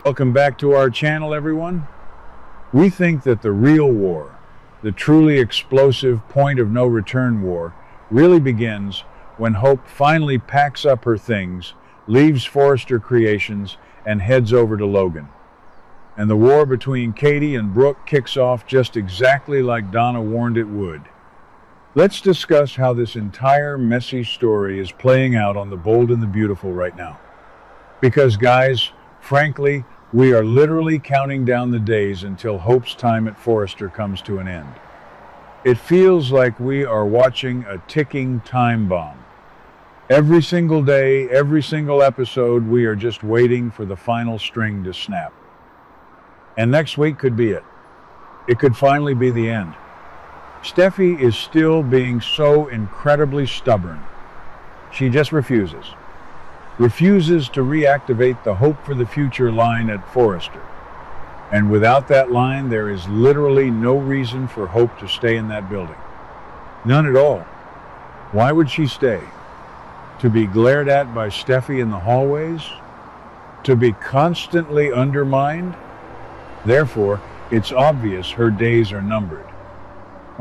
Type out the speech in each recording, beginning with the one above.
Welcome back to our channel, everyone. We think that the real war, the truly explosive point of no return war, really begins when Hope finally packs up her things, leaves Forrester Creations, and heads over to Logan. And the war between Katie and Brooke kicks off just exactly like Donna warned it would. Let's discuss how this entire messy story is playing out on The Bold and the Beautiful right now. Because guys, frankly, we are literally counting down the days until Hope's time at Forrester comes to an end. It feels like we are watching a ticking time bomb. Every single day, every single episode, we are just waiting for the final string to snap. And next week could be it. It could finally be the end. Steffy is still being so incredibly stubborn. She just refuses to reactivate the Hope for the Future line at Forrester. And without that line, there is literally no reason for Hope to stay in that building. None at all. Why would she stay? To be glared at by Steffy in the hallways? To be constantly undermined? Therefore, it's obvious her days are numbered.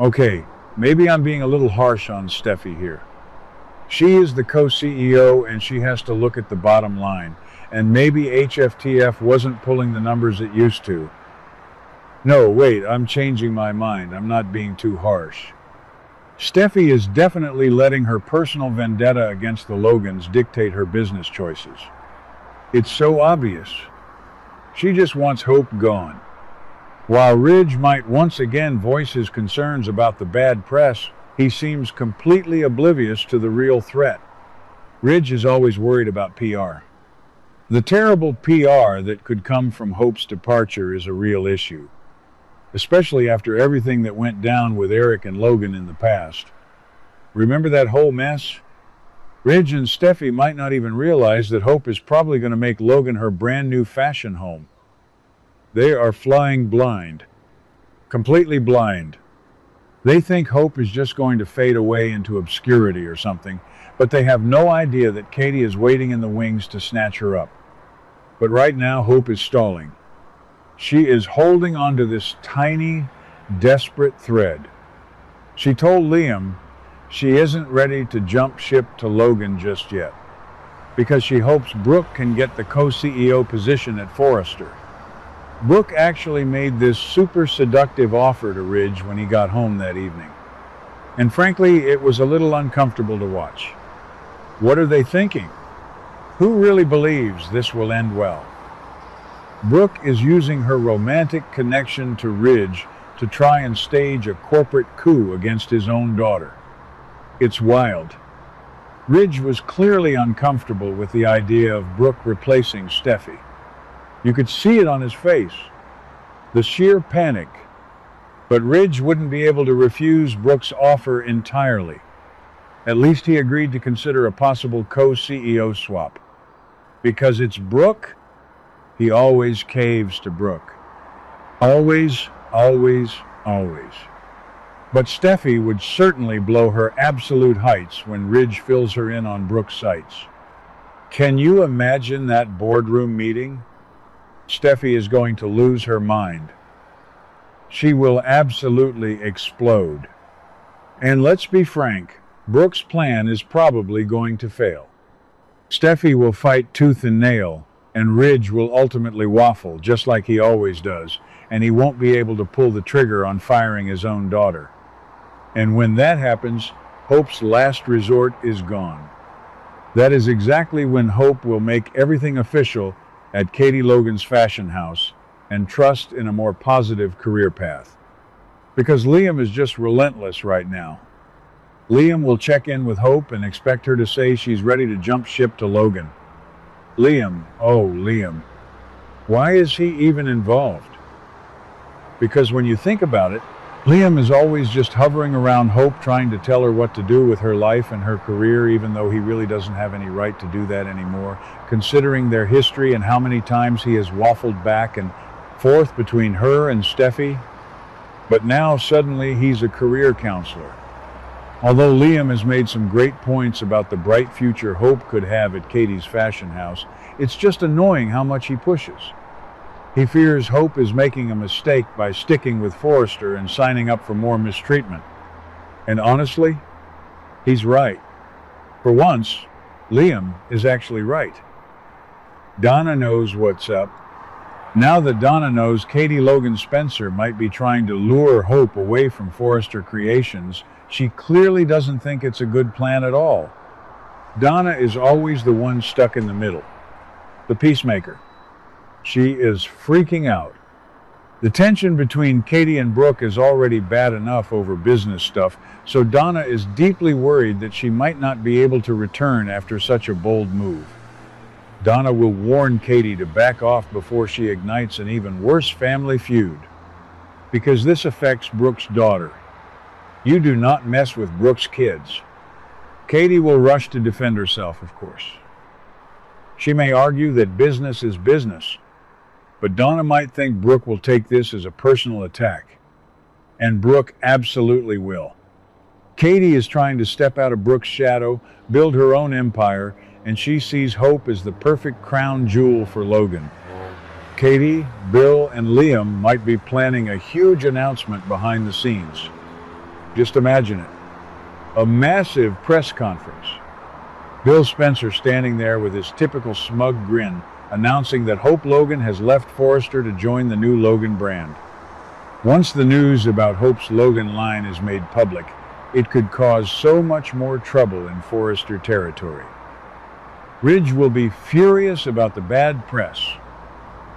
Okay, maybe I'm being a little harsh on Steffy here. She is the co-CEO and she has to look at the bottom line. And maybe HFTF wasn't pulling the numbers it used to. No, wait, I'm changing my mind. I'm not being too harsh. Steffy is definitely letting her personal vendetta against the Logans dictate her business choices. It's so obvious. She just wants Hope gone. While Ridge might once again voice his concerns about the bad press, he seems completely oblivious to the real threat. Ridge is always worried about PR. The terrible PR that could come from Hope's departure is a real issue, especially after everything that went down with Eric and Logan in the past. Remember that whole mess? Ridge and Steffy might not even realize that Hope is probably going to make Logan her brand new fashion home. They are flying blind. Completely blind. They think Hope is just going to fade away into obscurity or something, but they have no idea that Katie is waiting in the wings to snatch her up. But right now, Hope is stalling. She is holding onto this tiny, desperate thread. She told Liam she isn't ready to jump ship to Logan just yet, because she hopes Brooke can get the co-CEO position at Forrester. Brooke actually made this super seductive offer to Ridge when he got home that evening. And frankly, it was a little uncomfortable to watch. What are they thinking? Who really believes this will end well? Brooke is using her romantic connection to Ridge to try and stage a corporate coup against his own daughter. It's wild. Ridge was clearly uncomfortable with the idea of Brooke replacing Steffy. You could see it on his face, the sheer panic. But Ridge wouldn't be able to refuse Brooke's offer entirely. At least he agreed to consider a possible co-CEO swap. Because it's Brooke, he always caves to Brooke. Always, always, always. But Steffy would certainly blow her absolute heights when Ridge fills her in on Brooke's sights. Can you imagine that boardroom meeting? Steffy is going to lose her mind. She will absolutely explode. And let's be frank, Brooke's plan is probably going to fail. Steffy will fight tooth and nail, and Ridge will ultimately waffle, just like he always does, and he won't be able to pull the trigger on firing his own daughter. And when that happens, Hope's last resort is gone. That is exactly when Hope will make everything official at Katie Logan's fashion house and trust in a more positive career path. Because Liam is just relentless right now. Liam will check in with Hope and expect her to say she's ready to jump ship to Logan. Liam, oh Liam. Why is he even involved? Because when you think about it, Liam is always just hovering around Hope trying to tell her what to do with her life and her career, even though he really doesn't have any right to do that anymore, considering their history and how many times he has waffled back and forth between her and Steffy. But now suddenly he's a career counselor. Although Liam has made some great points about the bright future Hope could have at Katie's fashion house, it's just annoying how much he pushes. He fears Hope is making a mistake by sticking with Forrester and signing up for more mistreatment. And honestly, he's right. For once, Liam is actually right. Donna knows what's up. Now that Donna knows Katie Logan Spencer might be trying to lure Hope away from Forrester Creations, she clearly doesn't think it's a good plan at all. Donna is always the one stuck in the middle, the peacemaker. She is freaking out. The tension between Katie and Brooke is already bad enough over business stuff, so Donna is deeply worried that she might not be able to return after such a bold move. Donna will warn Katie to back off before she ignites an even worse family feud, because this affects Brooke's daughter. You do not mess with Brooke's kids. Katie will rush to defend herself, of course. She may argue that business is business, but Donna might think Brooke will take this as a personal attack. And Brooke absolutely will. Katie is trying to step out of Brooke's shadow, build her own empire, and she sees Hope as the perfect crown jewel for Logan. Katie, Bill, and Liam might be planning a huge announcement behind the scenes. Just imagine it. A massive press conference. Bill Spencer standing there with his typical smug grin, announcing that Hope Logan has left Forrester to join the new Logan brand. Once the news about Hope's Logan line is made public, it could cause so much more trouble in Forrester territory. Ridge will be furious about the bad press.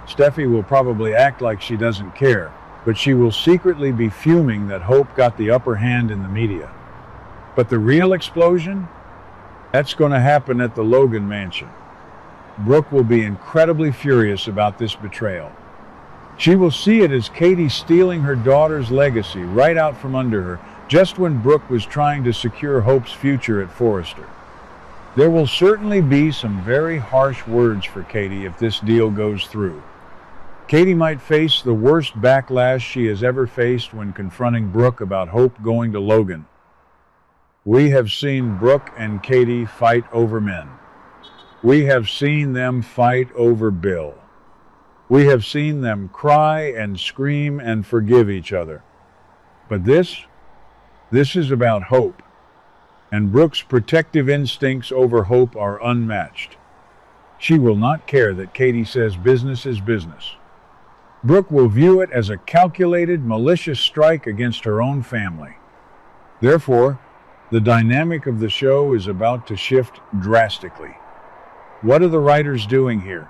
Steffy will probably act like she doesn't care, but she will secretly be fuming that Hope got the upper hand in the media. But the real explosion? That's going to happen at the Logan mansion. Brooke will be incredibly furious about this betrayal. She will see it as Katie stealing her daughter's legacy right out from under her, just when Brooke was trying to secure Hope's future at Forrester. There will certainly be some very harsh words for Katie if this deal goes through. Katie might face the worst backlash she has ever faced when confronting Brooke about Hope going to Logan. We have seen Brooke and Katie fight over men. We have seen them fight over Bill. We have seen them cry and scream and forgive each other. But this is about Hope. And Brooke's protective instincts over Hope are unmatched. She will not care that Katie says business is business. Brooke will view it as a calculated, malicious strike against her own family. Therefore, the dynamic of the show is about to shift drastically. What are the writers doing here?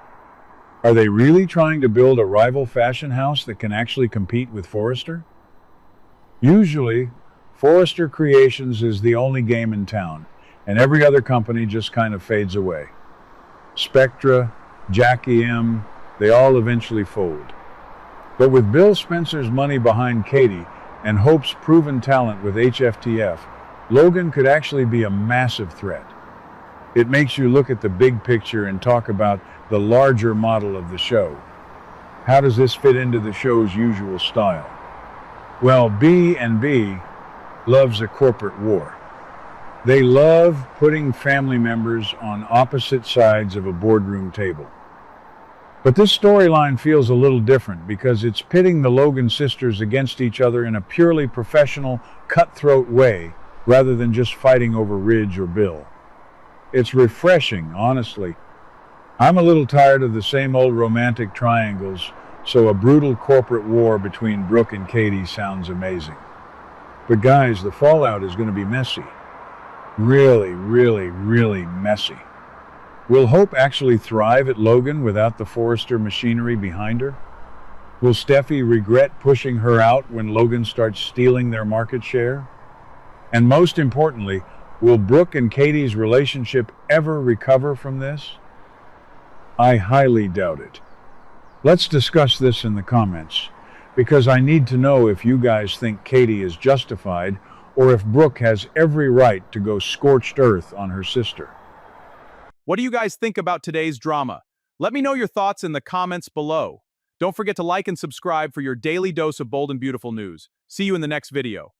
Are they really trying to build a rival fashion house that can actually compete with Forrester? Usually, Forrester Creations is the only game in town, and every other company just kind of fades away. Spectra, Jackie M, they all eventually fold. But with Bill Spencer's money behind Katie and Hope's proven talent with HFTF, Logan could actually be a massive threat. It makes you look at the big picture and talk about the larger model of the show. How does this fit into the show's usual style? Well, B&B loves a corporate war. They love putting family members on opposite sides of a boardroom table. But this storyline feels a little different because it's pitting the Logan sisters against each other in a purely professional, cutthroat way, rather than just fighting over Ridge or Bill. It's refreshing, honestly. I'm a little tired of the same old romantic triangles, so a brutal corporate war between Brooke and Katie sounds amazing. But guys, the fallout is going to be messy. Really, really, really messy. Will Hope actually thrive at Logan without the Forrester machinery behind her? Will Steffy regret pushing her out when Logan starts stealing their market share? And most importantly, will Brooke and Katie's relationship ever recover from this? I highly doubt it. Let's discuss this in the comments, because I need to know if you guys think Katie is justified or if Brooke has every right to go scorched earth on her sister. What do you guys think about today's drama? Let me know your thoughts in the comments below. Don't forget to like and subscribe for your daily dose of bold and beautiful news. See you in the next video.